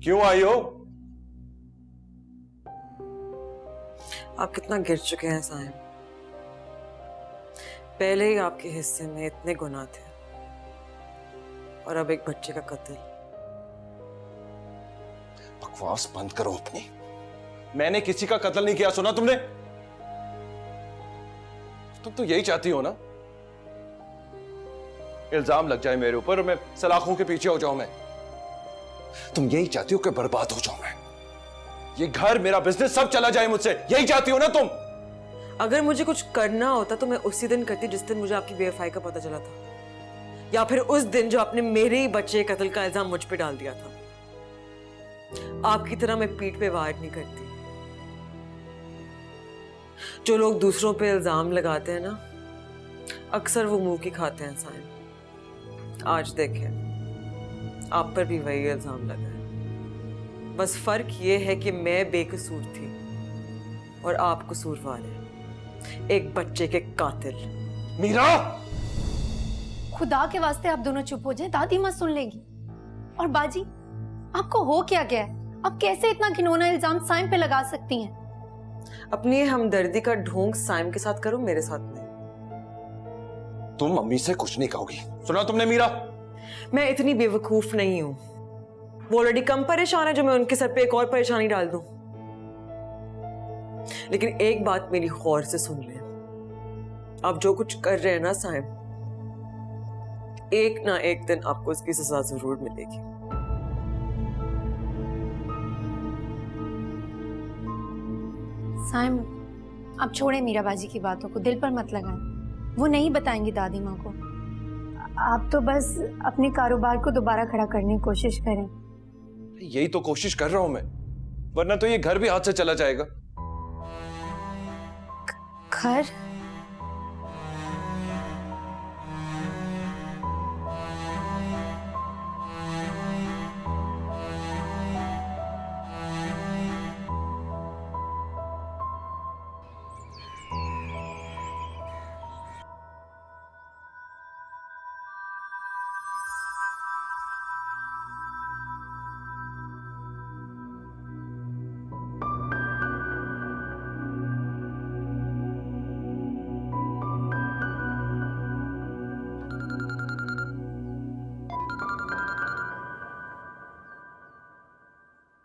क्यों आई हो? आप कितना गिर चुके हैं साहिब। पहले ही आपके हिस्से में इतने गुनाह थे और अब एक बच्चे का कत्ल। बकवास बंद करो अपनी। मैंने किसी का कत्ल नहीं किया, सुना तुमने? तुम तो यही चाहती हो ना, इल्जाम लग जाए मेरे ऊपर और मैं सलाखों के पीछे हो जाऊं। मैं तुम यही चाहती हो कि बर्बाद हो जाऊं मैं, ये घर मेरा बिजनेस सब चला जाए मुझसे, यही चाहती हो ना तुम? अगर मुझे कुछ करना होता तो मैं उसी दिन करती जिस दिन मुझे आपकी बेवफाई का पता चला था, या फिर उस दिन जो आपने मेरे ही बच्चे कत्ल का इल्जाम मुझ पे डाल दिया था। आपकी तरह मैं पीठ पे वार नहीं करती। जो लोग दूसरों पे इल्जाम लगाते हैं ना, अक्सर वो मुंह की खाते हैं साहिब। आज देखें, आप पर भी वही इल्जाम लगा है। बस फर्क ये है कि मैं बेकसूर थी और आप कसूरवार हैं, एक बच्चे के कातिल। मीरा! खुदा के वास्ते आप दोनों चुप हो जाए, दादी माँ सुन लेगी। और बाजी, आपको हो क्या गया है? आप कैसे इतना घिनौना इल्जाम साइम पे लगा सकती हैं? अपनी हमदर्दी का ढोंग साइम के साथ करो, मेरे साथ नहीं। तुम मम्मी से कुछ नहीं कहोगी, सुना तुमने मीरा? मैं इतनी बेवकूफ नहीं हूं। वो ऑलरेडी कम परेशान है जो मैं उनके सर पे एक और परेशानी डाल दूं। लेकिन एक बात मेरी गौर से सुन लें, आप जो कुछ कर रहे हैं ना साइम, एक ना एक दिन आपको इसकी सजा जरूर मिलेगी। साइम, आप छोड़े मीरा बाजी की बातों को, दिल पर मत लगाएं। वो नहीं बताएंगी दादी माँ को। आप तो बस अपने कारोबार को दोबारा खड़ा करने की कोशिश करें। यही तो कोशिश कर रहा हूं मैं, वरना तो ये घर भी हाथ से चला जाएगा। घर?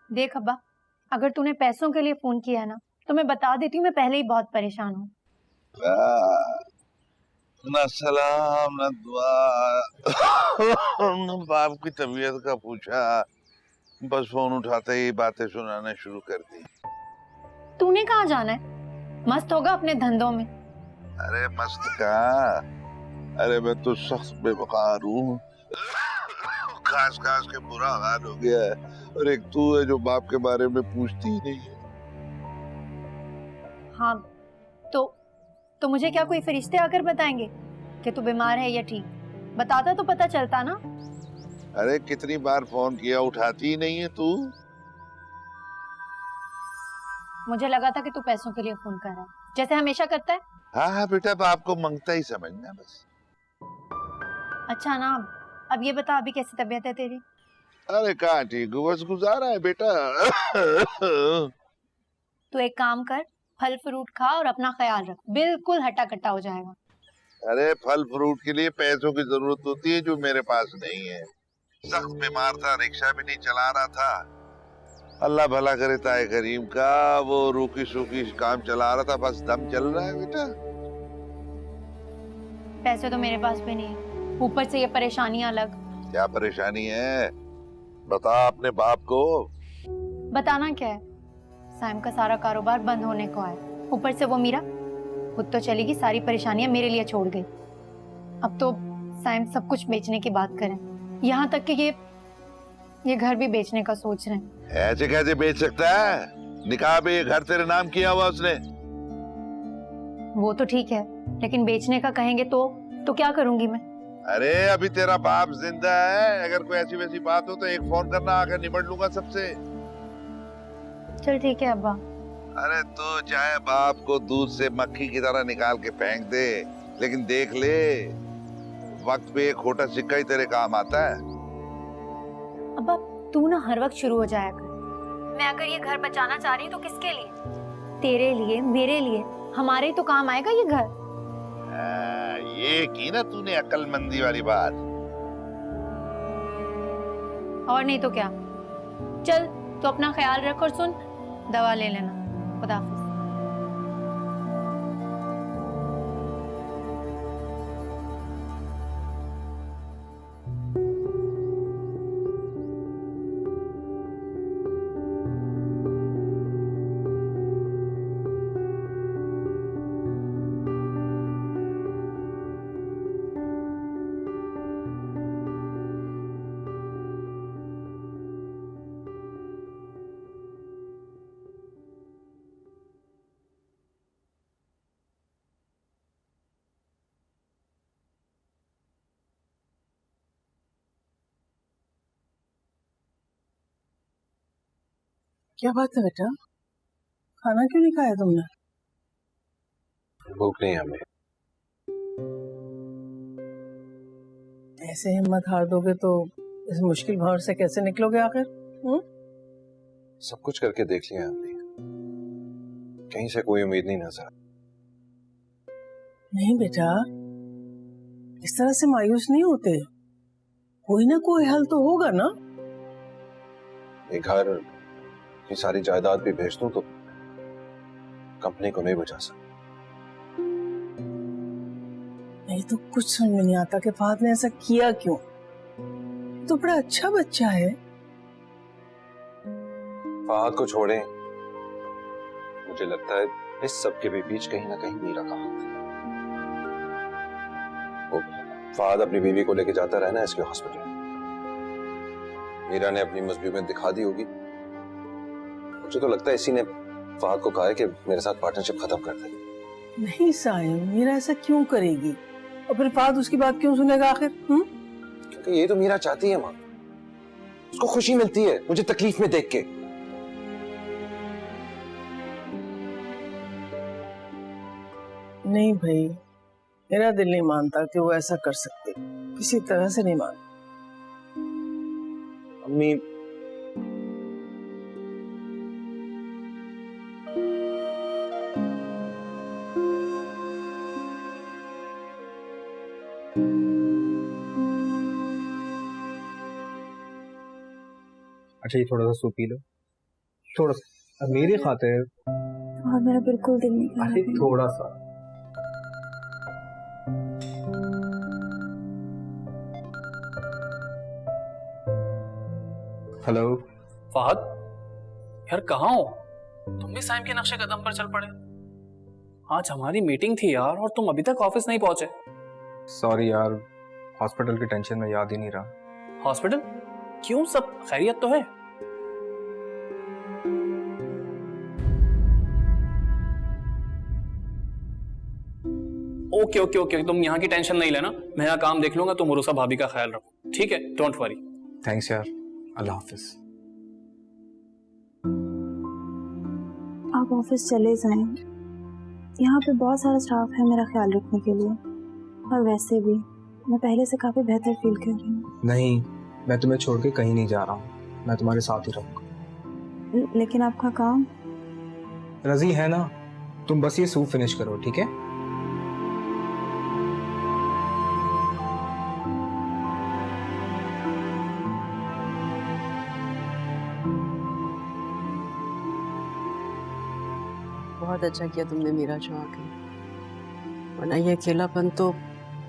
देख अब्बा, अगर तूने पैसों के लिए फोन किया है ना, तो मैं बता देती हूँ, मैं पहले ही बहुत परेशान हूँ। ना सलाम ना दुआ न बाप की तबीयत का पूछा, बस फोन उठाते ही बातें सुनाने शुरू कर दी। तूने कहाँ जाना है? मस्त होगा अपने धंधों में। अरे मस्त कहाँ, अरे मैं तो सख्त बेवकार हूँ। खास खास के बुरा हाल हो गया है, और एक तू है जो बाप के बारे में पूछती ही नहीं है। हाँ, तो मुझे क्या कोई फरिश्ते आकर बताएंगे कि तू बीमार है या ठीक? बताता तो पता चलता ना। अरे कितनी बार फोन किया, उठाती ही नहीं है तू। मुझे लगा था कि तू पैसों के लिए फोन कर रहा है, जैसे हमेशा करता है। हाँ हाँ बेटा, बाप को मंगता ही समझना बस। अच्छा ना, अब ये बता, अभी कैसी तबीयत है तेरी? अरे कहाँ ठीक हूँ, बस गुजारा है बेटा। तू एक काम कर, फल फ्रूट खा और अपना ख्याल रख, बिल्कुल हटा कट्टा हो जाएगा। अरे फल फ्रूट के लिए पैसों की जरूरत होती है, जो मेरे पास नहीं है। सख्त बीमार था, रिक्शा भी नहीं चला रहा था। अल्लाह भला करे ताए करीम का, वो रूकी सूखी काम चला रहा था, बस दम चल रहा है बेटा। पैसे तो मेरे पास भी नहीं है, ऊपर से ये परेशानियां अलग। क्या परेशानी है, बता अपने बाप को। बताना क्या है, साइम का सारा कारोबार बंद होने को है, ऊपर से वो मीरा खुद तो चली गई, सारी परेशानियां मेरे लिए छोड़ गई। अब तो साइम सब कुछ बेचने की बात करें, यहाँ तक कि ये घर भी बेचने का सोच रहे हैं। ऐसे कैसे बेच सकता है, निकाह पे ये घर तेरे नाम किया हुआ उसने। वो तो ठीक है, लेकिन बेचने का कहेंगे तो क्या करूंगी मैं? अरे अभी तेरा बाप जिंदा है, अगर कोई ऐसी वैसी बात हो तो एक फोन करना, आकर निपट लूंगा सबसे। चल ठीक है अब्बा। अरे तो चाहे बाप को दूध से मक्खी की तरह निकाल के फेंक दे, लेकिन देख ले, वक्त पे एक खोटा सिक्का ही तेरे काम आता है। अब्बा तू ना हर वक्त शुरू हो जाया कर। मैं अगर ये घर बचाना चाह रही हूँ तो किसके लिए? तेरे लिए, मेरे लिए, हमारे ही तो काम आएगा ये घर। ये की ना तूने अक्लमंदी वाली बात। और नहीं तो क्या। चल तो अपना ख्याल रख और सुन, दवा ले लेना। खुदा हाफिज। क्या बात है बेटा, खाना क्यों नहीं खाया तुमने? भूख नहीं हमें। ऐसे हिम्मत हार दोगे तो इस मुश्किल भौर से कैसे निकलोगे आखिर? सब कुछ करके देख लिया हमने, कहीं से कोई उम्मीद नहीं नजर। नहीं बेटा, इस तरह से मायूस नहीं होते, कोई ना कोई हल तो होगा ना। ये घर, ये सारी जायदाद भी भेज दूं तो कंपनी को नहीं बचा सकता। नहीं तो कुछ समझ में नहीं आता कि फहद ने ऐसा किया क्यों। तो बड़ा अच्छा बच्चा है। फहद को छोड़ें, मुझे लगता है इस सब के भी बीच कहीं ना कहीं मीरा का हाथ है। वो फहद अपनी बीवी को लेके जाता रहा ना इसके हॉस्पिटल, मीरा ने अपनी मजबूरियत दिखा दी होगी। मुझे तो लगता है इसी ने फहद को कहा है कि मेरे साथ पार्टनरशिप खत्म कर दे। नहीं सायम, मीरा ऐसा क्यों करेगी और फिर फहद उसकी बात क्यों सुनेगा आखिर? क्योंकि ये तो मीरा चाहती है माँ, उसको खुशी मिलती है मुझे तकलीफ में देख के। नहीं भाई, मेरा दिल नहीं मानता कि वो ऐसा कर सकते, किसी तरह से नहीं मानता। अम्मी, अच्छा ये थोड़ा सा सूप पी लो, थोड़ा सा मेरी खातिर। और मेरा बिल्कुल दिल नहीं कर अरे रहा। थोड़ा सा। हेलो फहद, यार कहाँ हो? तुम भी साइम के नक्शे कदम पर चल पड़े। आज हमारी मीटिंग थी यार और तुम अभी तक ऑफिस नहीं पहुंचे। सॉरी यार, हॉस्पिटल की टेंशन में याद ही नहीं रहा। हॉस्पिटल? क्यों, सब खैरियत तो है? ओके ओके ओके, तुम यहाँ की टेंशन नहीं लेना, मैं यहाँ काम देख लूंगा। तुम उरुसा भाभी का ख्याल रखो, ठीक है? Don't worry. थैंक्स यार, अल्लाह हाफिज। आप ऑफिस चले जाएं, यहाँ पे बहुत सारा स्टाफ है मेरा ख्याल रखने के लिए। और वैसे भी मैं पहले से काफी बेहतर फील कर रही हूँ। नहीं, मैं तुम्हें छोड़ के कहीं नहीं जा रहा हूँ, मैं तुम्हारे साथ ही रहूंगा। लेकिन आपका काम? रजी है ना, तुम बस ये सूप फिनिश करो, ठीक है? बहुत अच्छा किया तुमने मीरा जो आ गई, वरना ये अकेलापन तो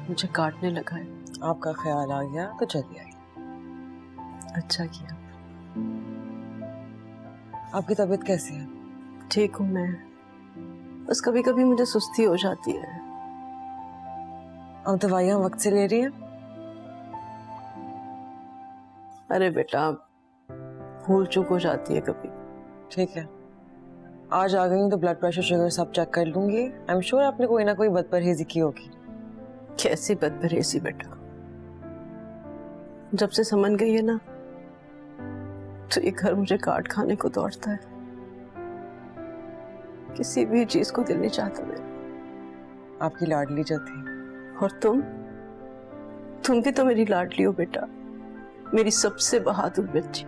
मुझे काटने लगा है। आपका ख्याल आ गया तो चलिए आई। अच्छा किया। आपकी तबीयत कैसी है? ठीक हूँ मैं, बस कभी कभी मुझे सुस्ती हो जाती है। अब दवाइयाँ वक्त से ले रही हैं? अरे बेटा, भूल चूक हो जाती है कभी। ठीक है, आज आ गई हूँ तो ब्लड प्रेशर शुगर सब चेक कर लूंगी। आई एम श्योर आपने कोई ना कोई बदपरहेजी की होगी। कैसी बदपरहेजी बेटा, जब से समझ गई है ना तो ये घर मुझे काट खाने को दौड़ता है। किसी भी चीज को दिल नहीं चाहता मेरा। आपकी लाडली जो थी। और तुम भी तो मेरी लाडली हो बेटा, मेरी सबसे बहादुर बच्ची।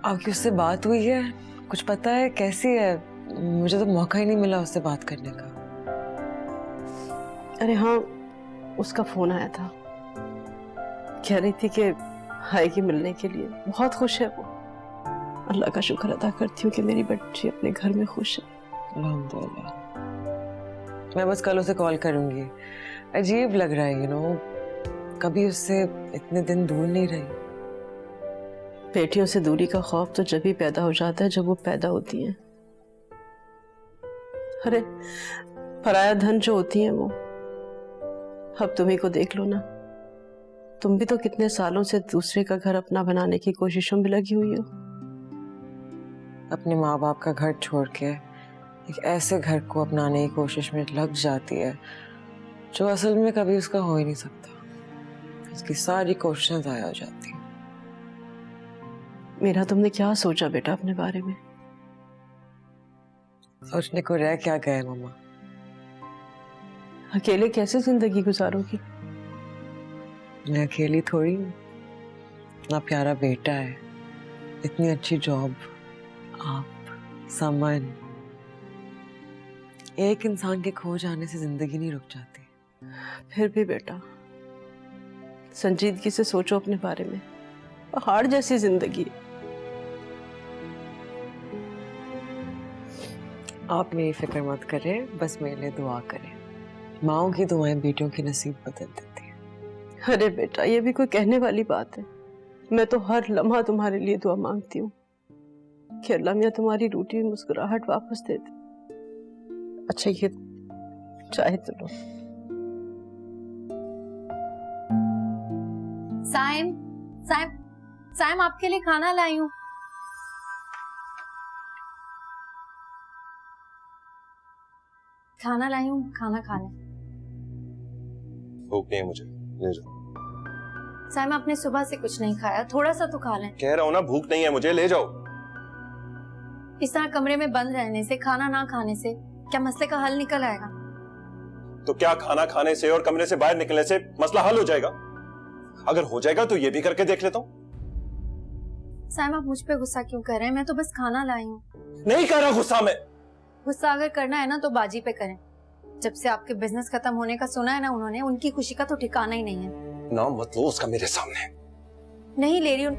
आपकी उससे बात हुई है? कुछ पता है कैसी है? मुझे तो मौका ही नहीं मिला उससे बात करने का। अरे हाँ, उसका फोन आया था, कह रही थी कि आएगी मिलने के लिए, बहुत खुश है वो। अल्लाह का शुक्र अदा करती हूँ कि मेरी बच्ची अपने घर में खुश है। अल्हम्दुलिल्लाह। मैं बस कल उसे कॉल करूंगी। अजीब लग रहा है कभी उससे इतने दिन दूर नहीं रही। बेटियों से दूरी का खौफ तो जब ही पैदा हो जाता है जब वो पैदा होती हैं। अरे पराया धन जो होती है वो, अब तुम्ही को देख लो ना, तुम भी तो कितने सालों से दूसरे का घर अपना बनाने की कोशिशों में लगी हुई हो। अपने माँ बाप का घर छोड़ के एक ऐसे घर को अपनाने की कोशिश में लग जाती है जो असल में कभी उसका हो ही नहीं सकता। उसकी सारी कोशिशें ज़ाया हो जाती हैं। मेरा तुमने क्या सोचा बेटा अपने बारे में? सोचने को रह क्या गए मम्मा। अकेले कैसे जिंदगी गुजारोगी? मैं अकेली थोड़ी हूँ। इतना प्यारा बेटा है, इतनी अच्छी जॉब, आप, समन। एक इंसान के खो जाने से जिंदगी नहीं रुक जाती। फिर भी बेटा संजीदगी से सोचो अपने बारे में। पहाड़ जैसी जिंदगी है। आप मेरी फिक्र मत करें, बस मेरे लिए दुआ करें। माओं की दुआएं बेटियों की नसीब बदल देती हैं। अरे बेटा, ये भी कोई कहने वाली बात है? मैं तो हर लम्हा तुम्हारे लिए दुआ मांगती हूँ कि अल्लाह मियां तुम्हारी रूठी हुई मुस्कुराहट वापस दे दे। अच्छा ये चाहे तो लो। साइम, साइम, साइम आपके लिए खाना लाई हूँ। खाना लाई हूँ, खाना खा लें। भूख नहीं है मुझे, ले जाओ। साइम आपने सुबह से कुछ नहीं खाया, थोड़ा सा तो खा लें। कह रहा हूँ ना भूख नहीं है मुझे, ले जाओ। इस तरह कमरे में बंद रहने से, खाना ना खाने से क्या मसले का हल निकल आएगा? तो क्या खाना खाने से और कमरे से बाहर निकलने से मसला हल हो जाएगा? अगर हो जाएगा तो ये भी करके देख लेता हूँ। साइम आप मुझ पे गुस्सा क्यों कर रहे हैं? मैं तो बस खाना लाई हूँ। नहीं कर रहा गुस्सा में। गुस्सा अगर करना है ना तो बाजी पे करें। जब से आपके बिजनेस खत्म होने का सुना है ना उन्होंने, उनकी खुशी का तो ठिकाना ही नहीं है। नाम मत लो उसका मेरे सामने। नहीं ले रही हूँ।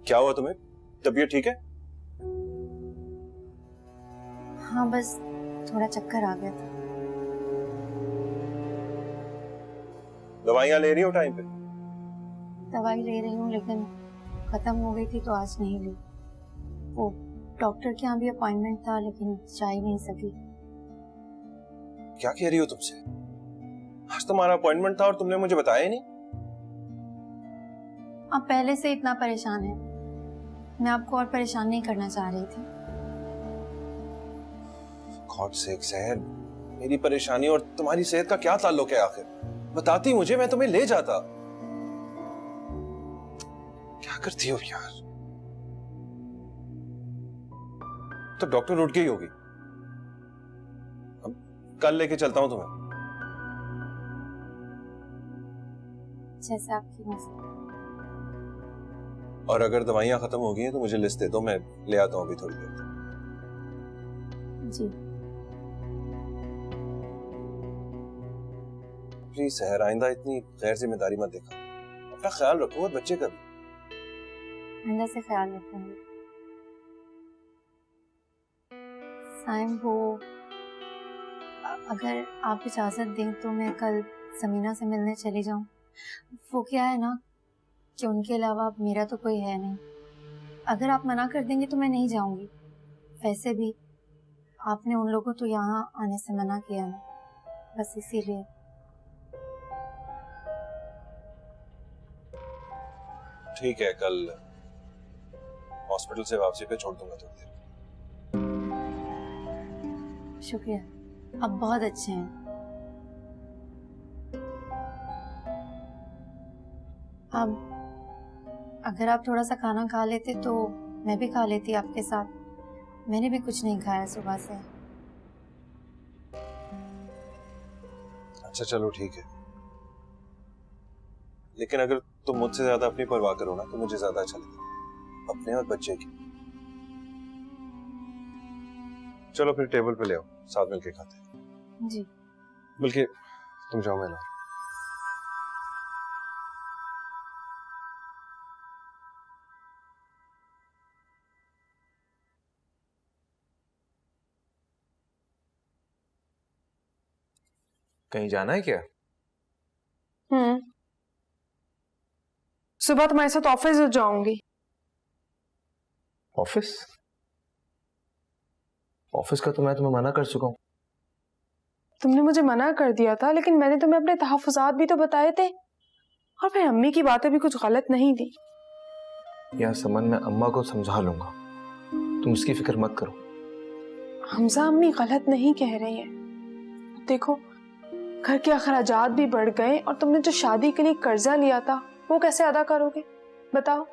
क्या हुआ तुम्हें? तबीयत ठीक है? हाँ बस थोड़ा चक्कर आ गया था। दवाइयां ले रही हो टाइम पे? दवाई ले रही हूँ लेकिन खत्म हो गई थी तो आज नहीं ली। वो डॉक्टर के यहाँ भी अपॉइंटमेंट था लेकिन जा ही नहीं सकी। क्या कह रही हो तुमसे? आज तुम्हारा अपॉइंटमेंट था और तुमने मुझे बताया ही नहीं। आप पहले से इतना परेशान हैं, मैं आपको और परेशान नहीं करना चाह रही थी। गॉड सेक सहर, मेरी परेशानी और तुम्हारी सेहत का क्या ताल्लुक है आखिर? बताती मुझे, मैं तुम्हें ले जाता। क्या करती हो यार? तो डॉक्टर उठ गई होगी। अब कल लेके चलता हूं तुम्हें। जैसे आपकी मर्जी। और अगर दवाइयां खत्म हो गई हैं तो मुझे लिस्ट दे दो, मैं ले आता हूं अभी थोड़ी देर तक। जी प्लीज सहर, आइंदा इतनी गैर जिम्मेदारी मत दिखा। अपना ख्याल रखो और बच्चे का भी। आइंदा से ख्याल रखूंगी। साइम वो अगर आप इजाजत दें तो मैं कल समीना से मिलने चली जाऊं। वो क्या है ना कि उनके अलावा अब मेरा तो कोई है नहीं। अगर आप मना कर देंगे तो मैं नहीं जाऊंगी। वैसे भी आपने उन लोगों तो यहाँ आने से मना किया ना, बस इसीलिए। ठीक है, कल हॉस्पिटल से वापसी पे छोड़ दूंगा थोड़ी देर। शुक्रिया, आप बहुत अच्छे हैं। अब अगर आप थोड़ा सा खाना खा लेते तो मैं भी खा लेती आपके साथ। मैंने भी कुछ नहीं खाया सुबह से। अच्छा चलो ठीक है, लेकिन अगर तुम मुझसे ज्यादा अपनी परवाह करो ना तो मुझे ज्यादा अच्छा लगेगा, अपने और बच्चे की। चलो फिर टेबल पे ले आओ, साथ मिलके खाते हैं। जी। बल्कि तुम जाओ, मैं लाऊं। कहीं जाना है क्या? सुबह तुम्हारे साथ ऑफिस जाऊंगी। ऑफिस? ऑफिस का तो मैं तुम्हें मना कर चुका हूँ। तुमने मुझे मना कर दिया था, लेकिन मैंने तुम्हें अपने तहफ्फुज़ात भी तो बताए थे, और फिर अम्मी की बातें भी कुछ गलत नहीं थी। यार समन, मैं अम्मा को समझा लूंगा, तुम उसकी फिक्र मत करो। हमजा, अम्मी गलत नहीं कह रही है। देखो, घर के अखराजात भी बढ़ गए, और तुमने जो शादी के लिए कर्जा लिया था वो कैसे अदा करोगे, बताओ।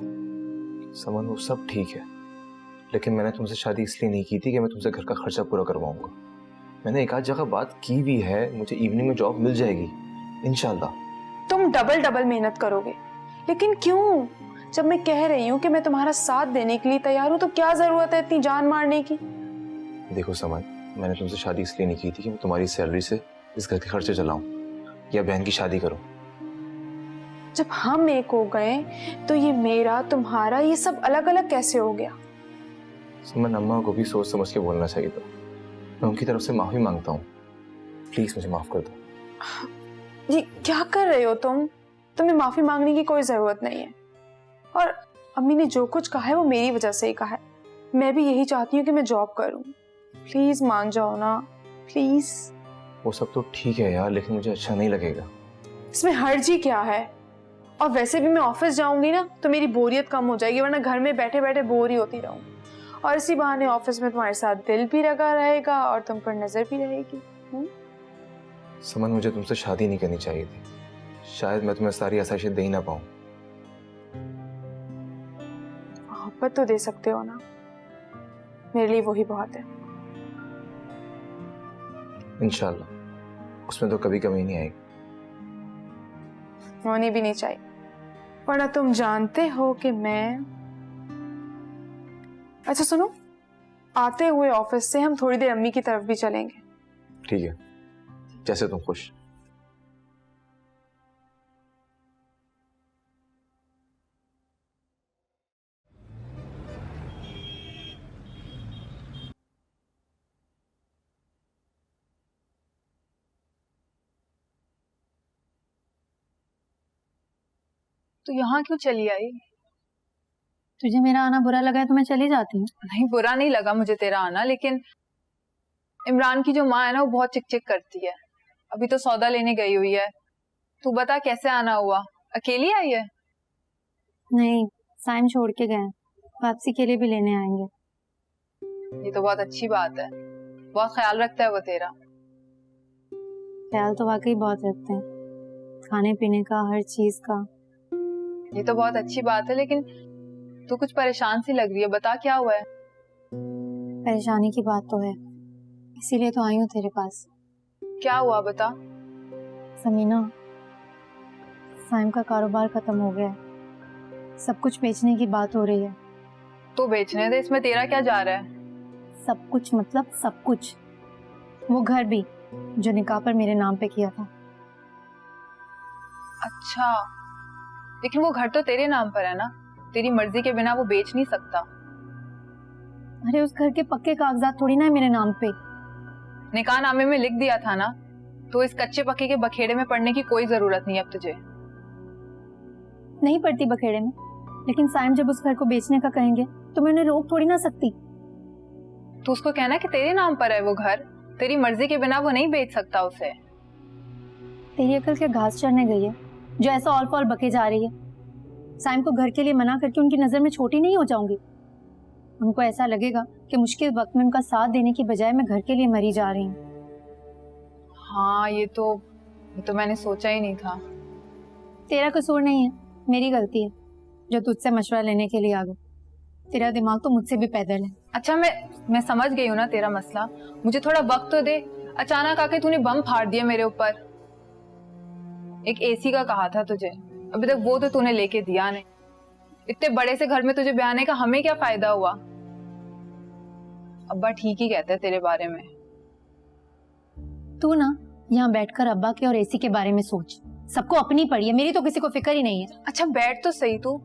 समन, वो सब ठीक है, लेकिन मैंने तुमसे शादी इसलिए नहीं की थी कि मैं तुमसे घर का खर्चा पूरा करवाऊंगा। मैंने एक आध जगह बात की भी है, मुझे इवनिंग में जॉब मिल जाएगी इंशाल्लाह। तुम डबल मेहनत करोगे, लेकिन क्यों? जब मैं कह रही हूँ कि मैं तुम्हारा साथ देने के लिए तैयार हूँ, तो क्या जरूरत है इतनी जान मारने की? देखो समन, मैंने तुमसे शादी इसलिए नहीं की थी कि मैं तुम्हारी सैलरी से इस घर के खर्चे चलाऊं या बहन की शादी करूं। जब हम एक हो गए तो ये मेरा तुम्हारा ये सब अलग अलग कैसे हो गया? समन, अम्मा को भी सोच समझ के बोलना चाहिए था। मैं उनकी तरफ से माफी मांगता हूँ, प्लीज मुझे माफ कर दो। ये क्या कर रहे हो तुम? तुम्हें माफी मांगने की कोई जरूरत नहीं है, और अम्मी ने जो कुछ कहा है वो मेरी वजह से ही कहा है। मैं भी यही चाहती हूँ कि मैं जॉब करूँ। प्लीज मान जाओ ना, प्लीज। वो सब तो ठीक है यार, लेकिन मुझे अच्छा नहीं लगेगा। इसमें हर्ज ही क्या है? और वैसे भी मैं ऑफिस जाऊंगी ना तो मेरी बोरियत कम हो जाएगी, वरना घर में बैठे बैठे बोर ही होती रहूंगी। और इसी बहाने ऑफिस में तुम्हारे साथ दिल भी लगा रहेगा और तुम पर नजर भी रहेगी। समन, मुझे तुमसे शादी नहीं करनी चाहिए थी। शायद मैं तुम्हें सारी आसाइशें दे ही ना पाऊं। मोहब्बत तो दे सकते हो ना, मेरे लिए वही बहुत है। इंशाल्लाह, उसमें तो कभी कमी नहीं आएगी। होनी भी नहीं चाहिए, वरना तुम जानते हो कि मैं। अच्छा सुनो, आते हुए ऑफिस से हम थोड़ी देर अम्मी की तरफ भी चलेंगे। ठीक है, जैसे तुम खुश। तो यहाँ क्यों चली आई? तुझे मेरा आना बुरा लगा है तो मैं चली जाती हूँ। नहीं, बुरा नहीं लगा मुझे तेरा आना, लेकिन इमरान की जो माँ है ना वो बहुत चिक चिक करती है। अभी तो सौदा लेने गई हुई है। तू बता कैसे आना हुआ? अकेली आई है? नहीं, साइम छोड़ के गए, वापसी के लिए भी लेने आएंगे। ये तो बहुत अच्छी बात है, बहुत ख्याल रखता है वो तेरा। ख्याल तो वाकई बहुत रखते हैं, खाने पीने का, हर चीज का। ये तो बहुत अच्छी बात है, लेकिन तू कुछ परेशान सी लग रही है, बता क्या हुआ है? परेशानी की बात तो है, इसीलिए तो आई हूँ तेरे पास। क्या हुआ बता। समीना, साइम का कारोबार खत्म हो गया है, सब कुछ बेचने की बात हो रही है। तो बेचने दे, इसमें तेरा क्या जा रहा है? सब कुछ मतलब सब कुछ, वो घर भी जो निकाह पर मेरे नाम पे किया था। अच्छा, लेकिन वो घर तो तेरे नाम पर है ना, तेरी मर्जी के बिना वो बेच नहीं सकता। अरे उस घर के पक्के कागजात थोड़ी ना है मेरे नाम पे। निकाह नामे में लिख दिया था ना, तो इस कच्चे पक्के के बखेड़े में पड़ने की कोई जरूरत नहीं अब तुझे। नहीं पड़ती बखेड़े में, लेकिन साइम जब उस घर को बेचने का कहेंगे तो मैं उन्हें रोक थोड़ी ना सकती। तो उसको कहना कि तेरे नाम पर है वो घर, तेरी मर्जी के बिना वो नहीं बेच सकता उसे। तेरी अकल के घास चढ़ने गई है जो ऐसा ऑल फॉल बके जा रही है। साइम को घर के लिए मना करके उनकी नजर में छोटी नहीं हो जाऊंगी। उनको ऐसा लगेगा कि मुश्किल वक्त में उनका साथ देने की बजाय मैं घर के लिए मरी जा रही हूँ। हाँ, ये तो मैंने सोचा ही नहीं था। तेरा कसूर नहीं है, मेरी गलती है जो तुझसे मशवरा लेने के लिए आ गई। तेरा दिमाग तो मुझसे भी पैदल है। अच्छा, मैं समझ गई हूँ ना तेरा मसला, मुझे थोड़ा वक्त तो दे। अचानक आके तूने बम फाड़ दिया मेरे ऊपर। एक एसी का कहा था तुझे, अभी तक वो तो तूने लेके दिया नहीं। इतने बड़े से घर में तुझे ब्याने का हमें क्या फायदा हुआ? अब्बा ठीक ही कहते हैं तेरे बारे में। तू ना यहाँ बैठकर अब्बा के और एसी के बारे में सोच। सबको अपनी पड़ी है, मेरी तो किसी को फिक्र ही नहीं है। अच्छा बैठ तो सही तू।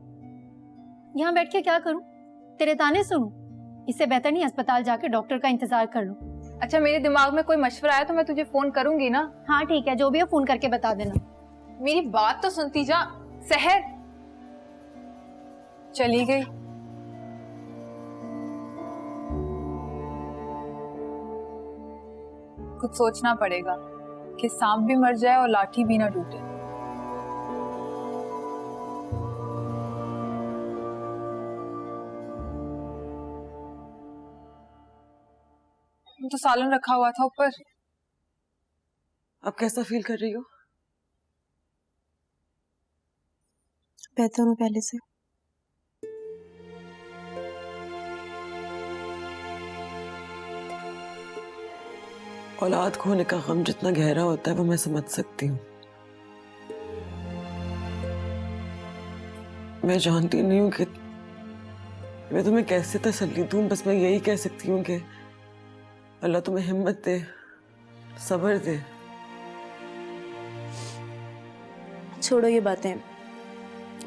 यहाँ बैठ के क्या करूँ? तेरे ताने सुनूं? इससे बेहतर नहीं अस्पताल जाके डॉक्टर का इंतजार कर लूं। अच्छा मेरे दिमाग में कोई मशवरा आया तो मैं तुझे फोन करूंगी ना। हाँ ठीक है, जो भी है फोन करके बता देना। मेरी बात तो सुनती जा। सहर चली गई। कुछ सोचना पड़ेगा कि सांप भी मर जाए और लाठी भी ना टूटे। तो सालन रखा हुआ था ऊपर। अब कैसा फील कर रही हो? बेहतर हूँ पहले से। औलाद खोने का गम जितना गहरा होता है वो मैं समझ सकती हूँ। मैं जानती नहीं हूँ कि मैं तुम्हें कैसे तसल्ली दूँ। बस मैं यही कह सकती हूँ कि अल्लाह तुम्हें हिम्मत दे, सब्र दे। छोड़ो ये बातें,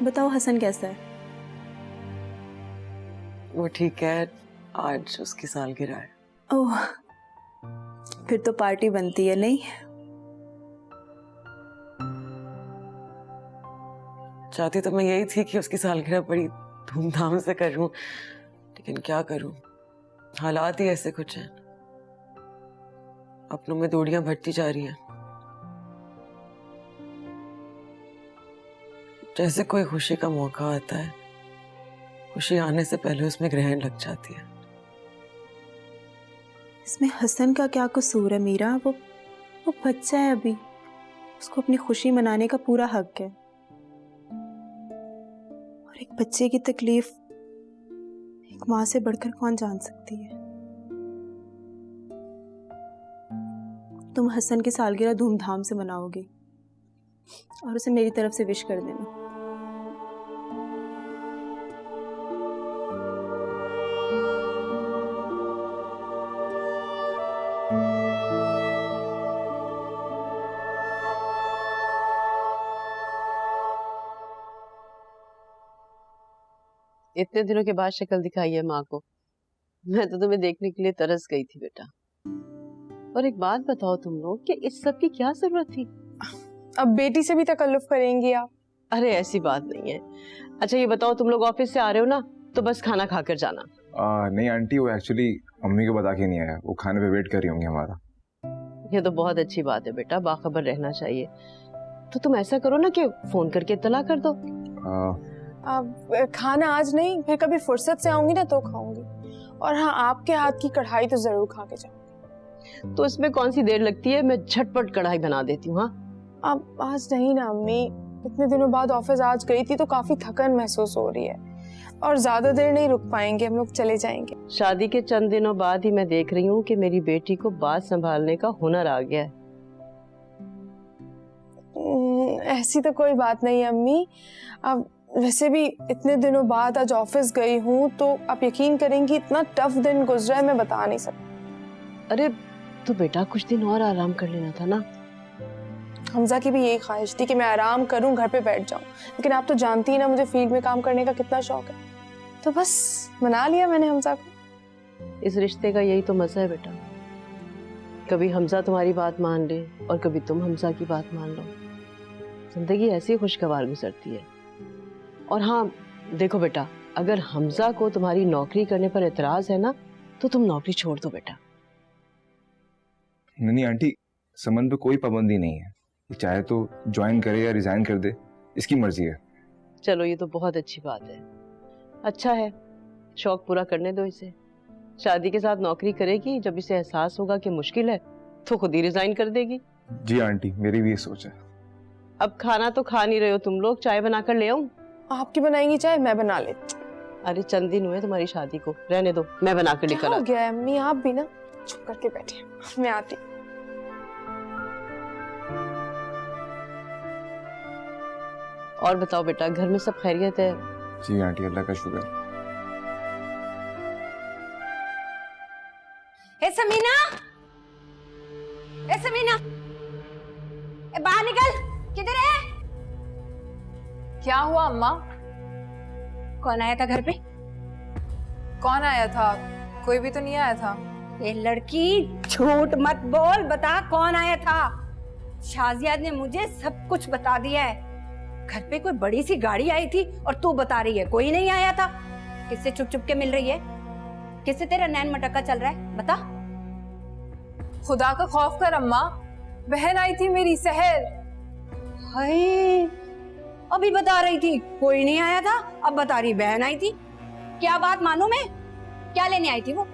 बताओ हसन कैसा है? वो ठीक है, आज उसकी सालगिरह है। ओह, फिर तो पार्टी बनती है नहीं? चाहती तो मैं यही थी कि उसकी सालगिरह बड़ी धूमधाम से करूं, लेकिन क्या करूं, हालात ही ऐसे कुछ हैं। अपनों में दूरियां बढ़ती जा रही हैं। जैसे कोई खुशी का मौका आता है, खुशी आने से पहले उसमें ग्रहण लग जाती है। इसमें हसन का क्या कसूर है मीरा? वो बच्चा है अभी, उसको अपनी खुशी मनाने का पूरा हक है। और एक बच्चे की तकलीफ एक माँ से बढ़कर कौन जान सकती है? तुम हसन की सालगिरह धूमधाम से मनाओगे और उसे मेरी तरफ से विश कर देना। इतने दिनों के बाद शक्ल दिखाई है माँ को। मैं तो तुम्हें देखने के लिए तरस गई थी बेटा। और एक बात बताओ तुम लोग कि इस सब की क्या जरूरत थी? अब बेटी से भी तकल्लुफ करेंगी आप? अरे ऐसी बात नहीं है। अच्छा ये बताओ, तुम लोग ऑफिस से आ रहे हो ना, तो बस खाना खाकर जाना। नहीं आंटी, वो एक्चुअली अम्मी को बता के नहीं आया, वो खाने पे वेट कर रही होंगी हमारा। ये तो बहुत अच्छी बात है बेटा, बाखबर रहना चाहिए। तो तुम ऐसा करो ना कि फोन करके इत्तला कर दो। अब खाना आज नहीं, फिर कभी फुर्सत से आऊंगी ना तो खाऊंगी। और हाँ, आपके हाथ की कढ़ाई तो जरूर खा के जाऊंगी। तो इसमें कौन सी देर लगती है, मैं झटपट कढ़ाई बना देती हूँ। हाँ अब आज नहीं ना अम्मी, इतने दिनों बाद ऑफिस आज गई थी तो काफी थकन महसूस हो रही है और ज्यादा देर नहीं रुक पाएंगे, हम लोग चले जाएंगे। शादी के चंद दिनों बाद ही मैं देख रही हूँ कि मेरी बेटी को बात संभालने का हुनर आ गया है। ऐसी तो कोई बात नहीं अम्मी। अब वैसे भी इतने दिनों बाद आज ऑफिस गई हूँ तो आप यकीन करेंगी इतना टफ दिन गुजरा है, मैं बता नहीं सकती। अरे तो बेटा कुछ दिन और आराम कर लेना था ना। हमजा की भी यही ख्वाहिश थी कि मैं आराम करूं, घर पे बैठ जाऊं, लेकिन आप तो जानती ही ना मुझे फील्ड में काम करने का कितना शौक है। तो बस मना लिया मैंने हमजा को। इस रिश्ते का यही तो मजा है बेटा, कभी हमजा तुम्हारी बात मान ले और कभी तुम हमजा की बात मान लो। जिंदगी ऐसी खुशगवार गुजरती है। और हाँ देखो बेटा, अगर हमजा को तुम्हारी नौकरी करने पर एतराज है ना, तो तुम नौकरी छोड़ दो बेटा। नहीं आंटी, समन पे कोई पाबंदी नहीं है, चाहे तो ज्वाइन करे या रिजाइन कर दे, इसकी मर्जी है। चलो ये तो बहुत अच्छी बात है। अच्छा है, शौक पूरा करने दो इसे। शादी के साथ नौकरी करेगी, जब इसे एहसास होगा कि मुश्किल है तो खुद ही रिजाइन कर देगी। जी आंटी, मेरी भी ये सोच है। अब खाना तो खा नहीं रहे हो तुम लोग, चाय बनाकर ले आऊं? आपकी बनाएंगी चाय? मैं बना लेती। अरे चंद दिन हुए तुम्हारी शादी को, रहने दो, मैं बना कर लेकर हो आती। गया अम्मी, आप भी ना चुप करके बैठिए, मैं आती। और बताओ बेटा, घर में सब खैरियत है? जी आंटी, अल्लाह का शुक्र। ए समीना, ए समीना, ए बाहर निकल, किधर है? क्या हुआ अम्मा? कौन आया था घर पे? कौन आया था? कोई भी तो नहीं आया था। ये लड़की झूठ मत बोल, बता कौन आया था? शाजिया ने मुझे सब कुछ बता दिया है। घर पे कोई बड़ी सी गाड़ी आई थी और तू बता रही है कोई नहीं आया था। किससे छुप छुप के मिल रही है? किससे तेरा नैन मटक्का चल रहा है, बता। खुदा का खौफ कर अम्मा, बहन आई थी मेरी, सहर। हाय, अभी बता रही थी कोई नहीं आया था, अब बता रही बहन आई थी। क्या बात मालूम है? क्या लेने आई थी वो?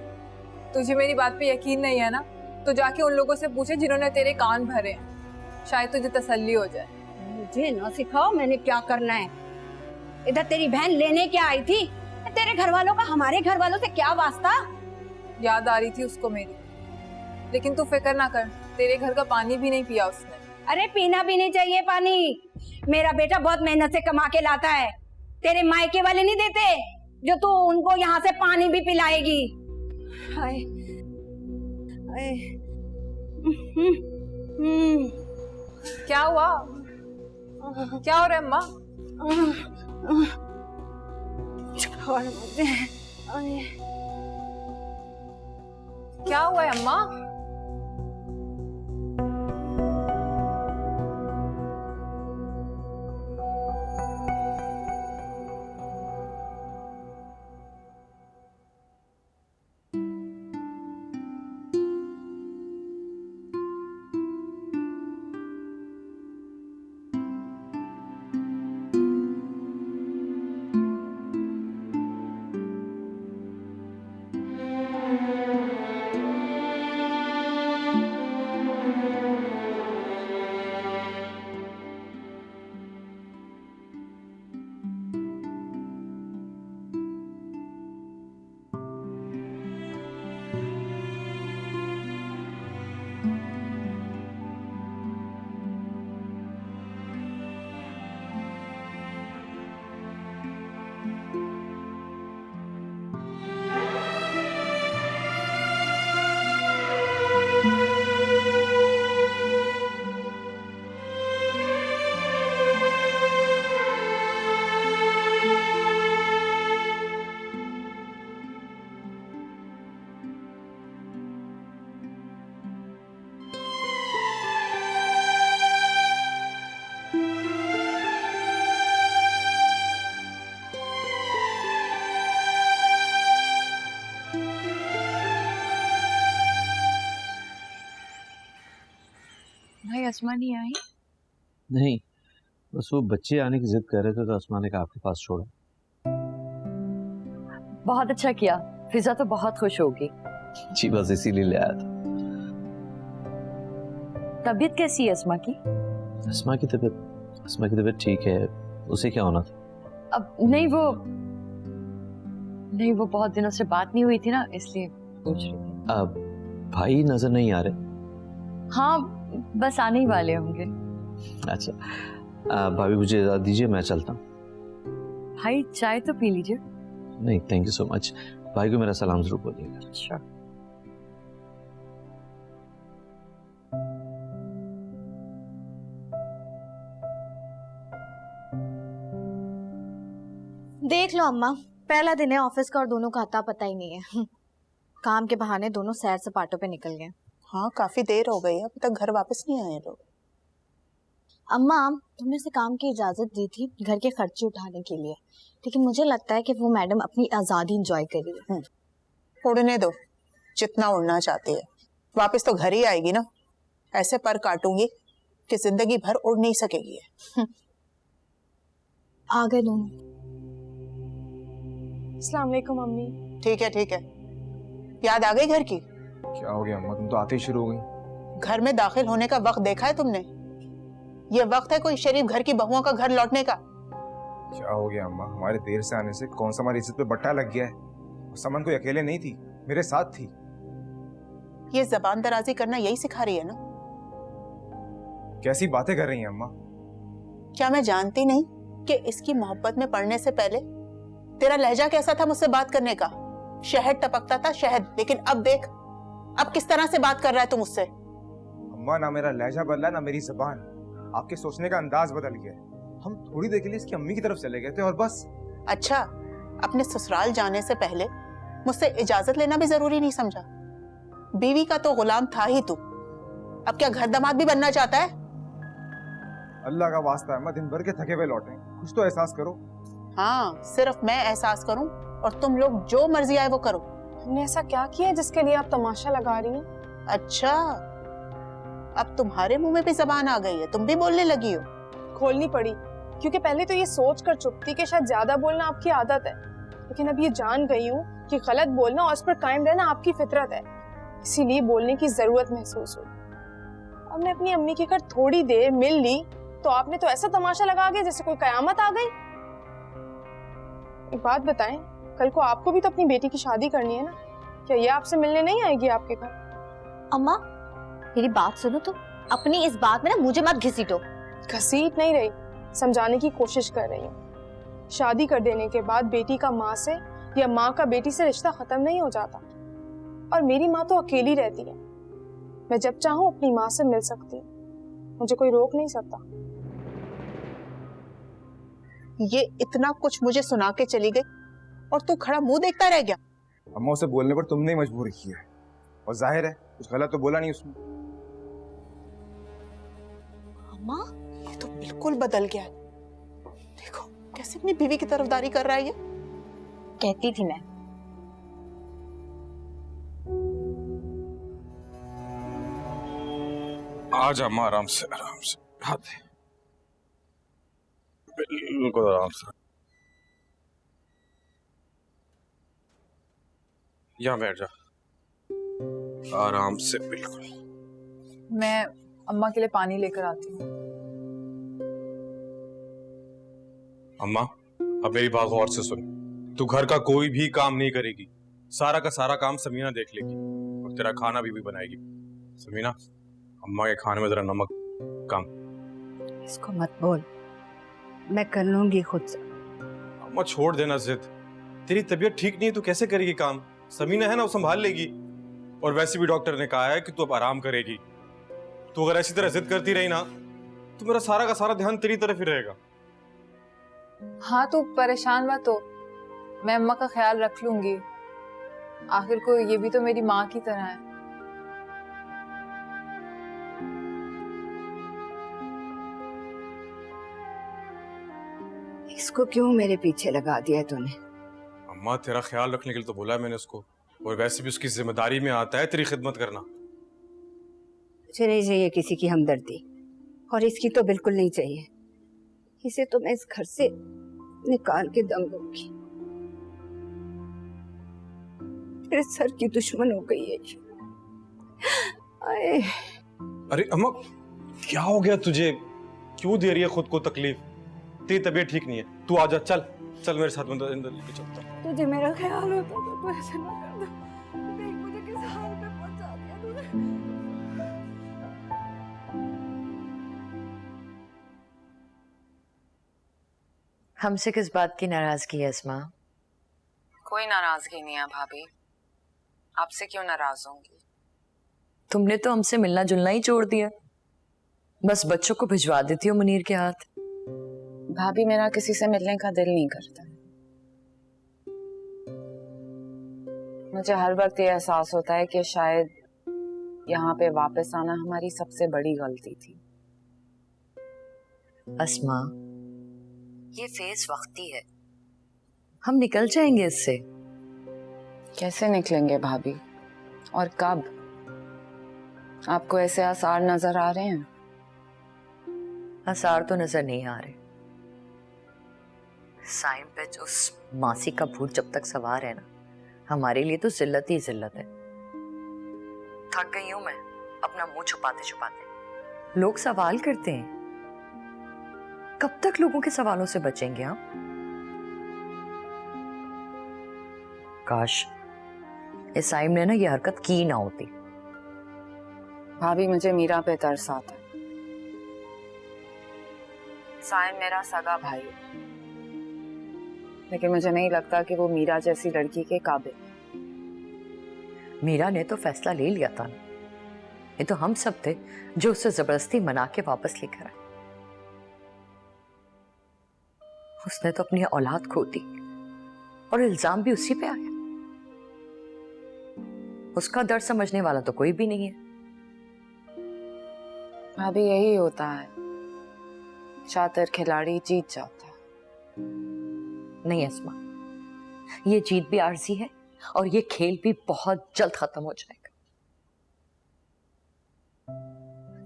तुझे मेरी बात पे यकीन नहीं है ना, तो जाके उन लोगों से पूछे जिन्होंने तेरे कान भरे हैं, शायद तुझे तसल्ली हो जाए। मुझे ना सिखाओ मैंने क्या करना है। इधर तेरी बहन लेने क्या आई थी? तेरे घर वालों का हमारे घर वालों से क्या वास्ता? याद आ रही थी उसको मेरी, लेकिन तू फिक्र ना कर, तेरे घर का पानी भी नहीं पिया उसने। अरे पीना भी नहीं चाहिए पानी, मेरा बेटा बहुत मेहनत से कमा के लाता है। तेरे मायके वाले नहीं देते जो तू उनको यहाँ से पानी भी पिलाएगी। हाय, हाय। क्या हुआ? क्या हो रहा है अम्मा? छोड़ मुझे। क्या हुआ है अम्मा? भाई अस्मा नहीं आई? नहीं, बस वो बच्चे आने की जिद कर रहे थे तो अस्मा ने कहा आपके पास छोड़ो। बहुत अच्छा किया, फिजा तो बहुत खुश होगी। जी बस इसीलिए ले आया था। तबीयत कैसी है अस्मा की? अस्मा की तबीयत ठीक है। उसे क्या होना था? अब नहीं, वो बहुत दिनों से बात नहीं हुई थी ना, इसलिए पूछ रही थी। अब भाई नजर नहीं आ रहे? हाँ, बस आने ही वाले होंगे। अच्छा, भाभी मुझे इजाजत दीजिए, मैं चलता हूँ। भाई चाय तो पी लीजिए। नहीं, थैंक यू सो मच। भाई को मेरा सलाम जरूर बोलिएगा। अच्छा। देख लो अम्मा, पहला दिन है ऑफिस का और दोनों का अता पता ही नहीं है। काम के बहाने दोनों सैर सपाटों पे निकल गए। हाँ, काफी देर हो गई है, अभी तक घर वापस नहीं आए लोग। अम्मा, तुमने से काम की इजाजत दी थी घर के खर्चे उठाने के लिए, लेकिन मुझे लगता है कि वो मैडम अपनी आजादी एंजॉय कर रही है। उड़ने दो, जितना उड़ना चाहती है, वापस तो घर ही आएगी ना। ऐसे पर काटूंगी कि जिंदगी भर उड़ नहीं सकेगी। आ गए दोनों। अस्सलाम वालेकुम मम्मी। ठीक है, याद आ गई घर की? क्या हो गया अम्मा, तुम तो आते ही शुरू हो गई। घर में दाखिल होने का वक्त देखा है तुमने? ये वक्त है कोई शरीफ घर की बहुओं का घर लौटने का। क्या हो गया अम्मा, हमारे देर से आने से कौन सा हमारी इज्जत पे बट्टा लग गया है? समन कोई अकेले नहीं थी, मेरे साथ थी। ये जबान दराजी करना यही सिखा रही है ना? कैसी बातें कर रही हैं अम्मा? क्या मैं जानती नहीं कि इसकी मोहब्बत में पड़ने से पहले तेरा लहजा कैसा था मुझसे बात करने का? शहद टपकता था शहद, लेकिन अब देख, अब किस तरह से बात कर रहा है तू मुझसे? अम्मा, ना मेरा लहजा बदला ना मेरी जुबान, आपके सोचने का अंदाज बदल गया। हम थोड़ी देर के लिए इसकी अम्मी की तरफ चले गए थे और बस। अच्छा, अपने ससुराल जाने से पहले मुझसे इजाजत लेना भी जरूरी नहीं समझा? बीवी का तो गुलाम था ही तू, अब क्या घर दामाद भी बनना चाहता है? अल्लाह का वास्ता है, मैं दिन भर के थके हुए लौटे, कुछ तो एहसास करो। हाँ, सिर्फ मैं एहसास करूं और तुम लोग जो मर्जी आए वो करो। हमने ऐसा क्या किया है जिसके लिए आप तमाशा लगा रही हैं? अच्छा, अब तुम्हारे मुंह में भी जबान आ गई है, तुम भी बोलने लगी हो? खोलनी पड़ी, क्योंकि पहले तो ये सोच कर चुप थी कि शायद ज्यादा बोलना आपकी आदत है, लेकिन अब ये जान गई हूँ कि गलत बोलना और उस पर कायम रहना आपकी फितरत है, इसीलिए बोलने की जरूरत महसूस हुई। अब मैं अपनी अम्मी के घर थोड़ी देर मिल ली तो आपने तो ऐसा तमाशा लगा दिया जैसे कोई कयामत आ गई। एक बात बताएं, कल को आपको भी तो अपनी बेटी की शादी करनी है ना, क्या ये आपसे मिलने नहीं आएगी आपके घर? अम्मा मेरी बात सुनो, तो अपनी इस बात में ना मुझे मत घसीटो। घसीट नहीं रही, समझाने की कोशिश कर रही हूँ। शादी कर देने के बाद बेटी का माँ से या माँ का बेटी से रिश्ता खत्म नहीं हो जाता, और मेरी माँ तो अकेली रहती है, मैं जब चाहूँ अपनी माँ से मिल सकती हूँ, मुझे कोई रोक नहीं सकता। ये इतना कुछ मुझे सुना के चली गई और तू खड़ा मुंह देखता रह गया। अम्मा, उसे बोलने पर तुमने ही मजबूर किया है, और जाहिर है कुछ गलत तो बोला नहीं उसने। अम्मा, ये तो बिल्कुल बदल गया। देखो कैसे अपनी बीवी की तरफदारी कर रहा है ये। कहती थी मैं। आज अम्मा, आराम से हाथ दे, बिल्कुल आराम से। यहाँ बैठ जा, आराम से, बिल्कुल। मैं अम्मा के लिए पानी लेकर आती हूँ। अम्मा, अब मेरी बात गौर से सुन, तू घर का कोई भी काम नहीं करेगी, सारा का सारा काम समीना देख लेगी, और तेरा खाना भी बनाएगी। समीना, अम्मा के खाने में जरा नमक कम। इसको मत बोल, मैं कर लूंगी खुद से। अम्मा छोड़ देना जिद, तेरी तबीयत ठीक नहीं है, तू कैसे करेगी काम? समीना है ना, वो संभाल लेगी, और वैसे भी डॉक्टर ने कहा है कि तू अब आराम करेगी। तू अगर ऐसी तरह जिद करती रही ना, तो मेरा सारा का सारा ध्यान तेरी तरफ ही रहेगा। हाँ, तू परेशान मत हो, मैं अम्मा का ख्याल रख लूंगी, आखिर को ये भी तो मेरी माँ की तरह है। इसको क्यों मेरे पीछे लगा दिया है तूने? अम्मा, तेरा ख्याल रखने के लिए तो बोला है मैंने उसको, और वैसे भी उसकी जिम्मेदारी में आता है तेरी खिदमत करना। मुझे नहीं चाहिए किसी की हमदर्दी, और इसकी तो बिल्कुल नहीं चाहिए। इसे तो मैं इस घर से निकाल के दम दूंगी। मेरे सर की दुश्मन हो गई है। आए। अरे अम्मा, क्या हो गया तुझे? क्यों दे रही है खुद को तकलीफ? तेरी तबीयत ठीक नहीं है, तू आजा, चल चल मेरे साथ में अंदर लेके चलता। तुझे मेरा ख्याल होता तो तू ऐसे ना करता। देख मुझे किस हाल में पहुंचा दिया तूने। हमसे किस बात की नाराजगी है अस्मा? कोई नाराजगी नहीं है भाभी, आपसे क्यों नाराज होंगी? तुमने तो हमसे मिलना जुलना ही छोड़ दिया, बस बच्चों को भिजवा देती हो मुनीर के हाथ। भाभी, मेरा किसी से मिलने का दिल नहीं करता। मुझे हर वक्त ये एहसास होता है कि शायद यहाँ पे वापस आना हमारी सबसे बड़ी गलती थी। अस्मा, ये फेज वक्ती है, हम निकल जाएंगे इससे। कैसे निकलेंगे भाभी, और कब? आपको ऐसे आसार नजर आ रहे हैं? आसार तो नजर नहीं आ रहे। साइम पे जो मासी का भूत जब तक सवार है ना, हमारे लिए तो जिल्लत ही जिल्लत है। थक गई हूं मैं अपना मुंह छुपाते छुपाते। लोग सवाल करते हैं, कब तक लोगों के सवालों से बचेंगे हम? काश इस साइम ने ना ये हरकत की ना होती। भाभी, मुझे मीरा पे तरस आता है। सायन मेरा सगा भाई है, लेकिन मुझे नहीं लगता कि वो मीरा जैसी लड़की के काबिल। मीरा ने तो फैसला ले लिया था ना, ये तो हम सब थे जो उसे जबरदस्ती मना के वापस लेकर आए। उसने तो अपनी औलाद खो दी और इल्जाम भी उसी पे आया। उसका दर्द समझने वाला तो कोई भी नहीं है। भाभी यही होता है, शातिर खिलाड़ी जीत जाता है। नहीं अस्मा, ये जीत भी आरजी है और ये खेल भी बहुत जल्द खत्म हो जाएगा।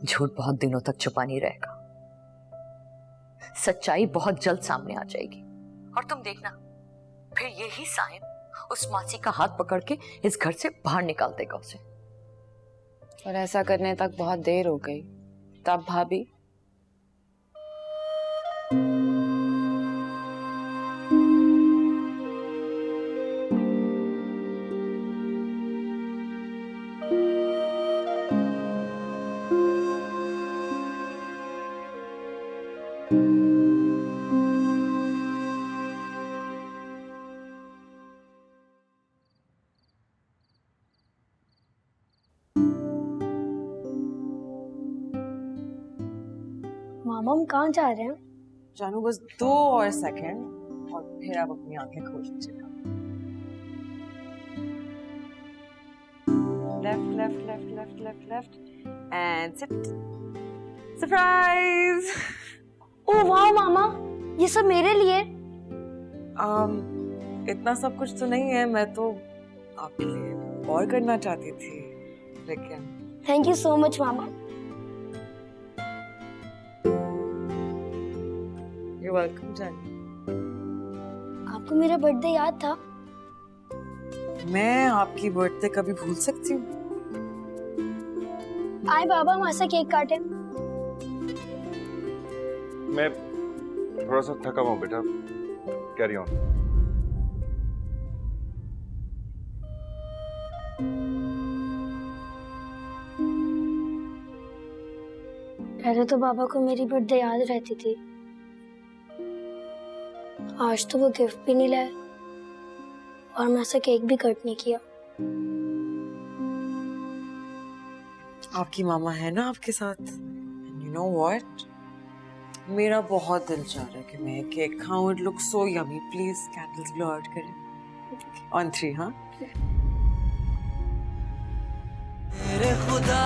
झूठ बहुत दिनों तक छुपा नहीं रहेगा, सच्चाई बहुत जल्द सामने आ जाएगी। और तुम देखना, फिर यही सायम उस मासी का हाथ पकड़ के इस घर से बाहर निकाल देगा उसे। और ऐसा करने तक बहुत देर हो गई। तब भाभी मामा हम कहाँ जा रहे हैं? जानू बस 2 और सेकंड और फिर आप अपनी आंखें खोल लीजिएगा। Left left left left left left and sit. Surprise! Oh वाह मामा, ये सब मेरे लिए? इतना सब कुछ तो नहीं है, मैं तो आपके लिए और करना चाहती थी, लेकिन thank you so much mama. You're welcome, जानी। आपको मेरा बर्थडे याद था? मैं आपकी बर्थडे कभी भूल सकती हूँ? आए बाबा, वहां से केक काटे। मैं थोड़ा सा थका हुआ हूँ बेटा, कैरी ऑन। पहले तो बाबा को मेरी बर्थडे याद रहती थी, आज तो वो गिफ्ट भी नहीं लाए और मैं से केक भी कट नहीं किया। आपकी मामा है ना आपके साथ? You know what? मेरा बहुत दिल चाह रहा है कि मैं केक खाऊं। It looks so yummy. Please candles blow out करें। On 3, हाँ? मेरे खुदा